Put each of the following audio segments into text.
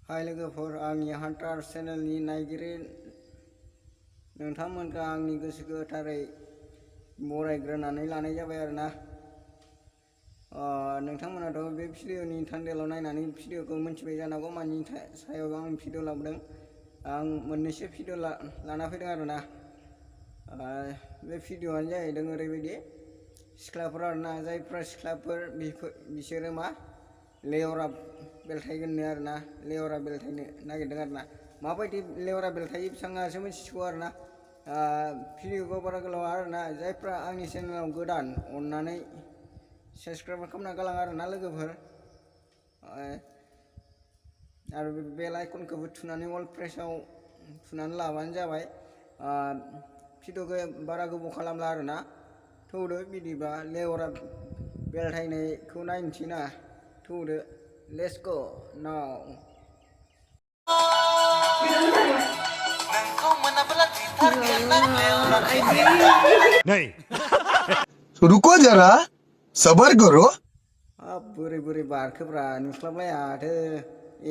हाय लोगोफोर, आंनि हान्टार चेनेलनि नायगिरि नोंथांमोनखौ आंनि गोसो गोथारै बरायग्रोनानै लानाय जाबाय आरोना। नोंथांमोनाथ' बे भिडिअनि थान्देलाव नायनानै भिडिअखौ मिन्थिबाय जानांगौ मानि सायाव आं भिडिअ लाबोदों। आं मोननैसो भिडिअ लाना फैदों आरोना। बे भिडिअआनो जाहैदों ओरैबायदि सिख्लाफोर आरोना, जायफ्रा सिख्लाफोर बिसोरो मा लेवरा बेलथायगोननो आरोना, लेवरा बेलथायनो नागिरदों आरोना। माबायदि लेवरा बेलथायो बिथाङासो मिथिसिगौ आरोना। भिडिअखौ बारा गोलाव आरोना, जायफ्रा आंनि चेनेलाव गोदान अननानै साबस्क्राइब खालामना गालां आरोना लोगोफोर। आरो बे बेल आइकनखौबो थुनानै अल प्रेसाव थुनानै लाबानो जाबाय। भिडिअखौ बारा गोबाव खालामला आरोना। थौदो बिदिबा लेवरा बेलथायनायखौ नायनोसै ना। थौदो, लेट्स गो नाउ। नहीं रुको जरा सबर करो। बोरै बोरै बारखोब्रा नुस्लाबलायाथो।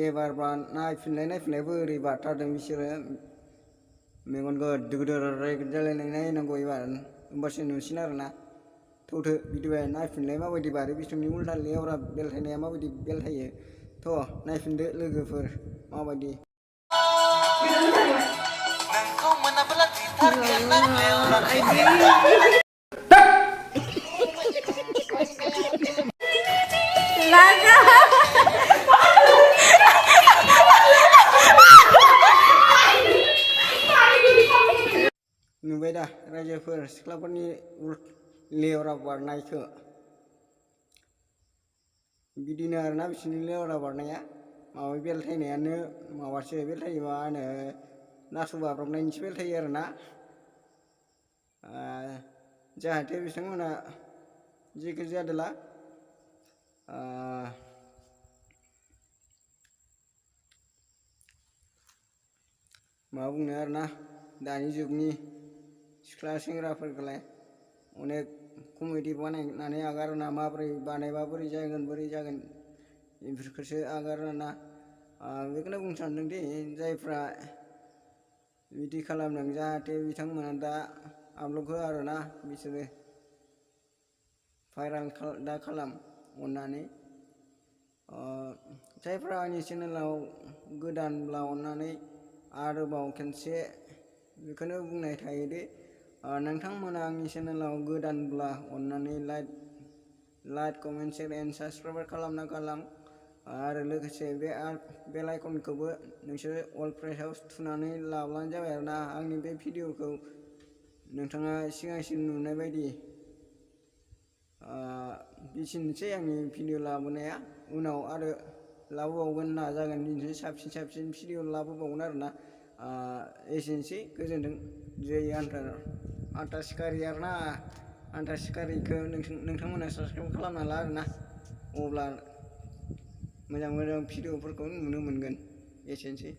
एबारबा नायफिनलाय बोरै बारथारदों बिसोरो। मेगन गोदो गोदोर जालायनाय नायनांगौ एबार, होमबासो नुसिन आरोना। थौदो बिदिबा नायफिनलाय माबायदि बारो बिसोरनि उल्था लेवरा बेलथायनाया माबायदि बेलथायो। थ' नायफिनदो लोगोफोर माबायदि। नुबाय दा रायजोफोर सिख्लाफोरनि लेवरा बारनायखौ। बिदिनो आरोना बिसोरनि लेवरा बारनाया। माबा बेलथायनायानो माबासो बेलथायो, मा होनो नासु बाब्राबनायनिसो बेलथायो आरोना। जाहाथे बिथांमोना जेखि जादोला मा बुंनो आरोना, दानि जुगनि सिख्ला सेंग्राफोरखौलाय अनेक कमेडि बानायनानै आगारोना, माबोरै बानायबा बोरै जागोन बेफोरखौसो आगारोना। बेखौनो बुंनो सानदोंदि जायफ्रा बिदि खालामदों जाहाथे बिथांमोना दा आपल'ड हो आरोना, बिसोरो भाइरेल दा खालाम अननानै। जायफ्रा आंनि चेनेलाव गोदानब्ला अननानै आरोबाव खनसे बेखौनो बुंनाय थायोदि नोंथांमोना आंनि चेनेलाव गोदानब्ला अननानै like comment share and subscribe खालामना गालां। आरो लोगोसे बे बेल आइकनखौबो नोंसोरो अल प्रेसाव थुनानै लाब्लानो जाबाय आरोना। आंनि बे भिडिअखौ नोंथाङा सिगांसिन नुनाय बायदि। बिसिनोसै आंनि भिडिअ लाबोनाया, उनाव आरो लाबोबावगोन नाजागोन, बिदिनो साबसिन भिडिअ लाबोबावगोन आरोना। एसेनोसै, गोजोनथों। जै हान्टार सिखारि आरोना। हान्टार सिखारिखौ नोंथांमोना साबस्क्राइब खालामना ला आरोना, अब्ला मोजां भिडिअफोरखौ नुनो मोनगोन। एसेनोसै।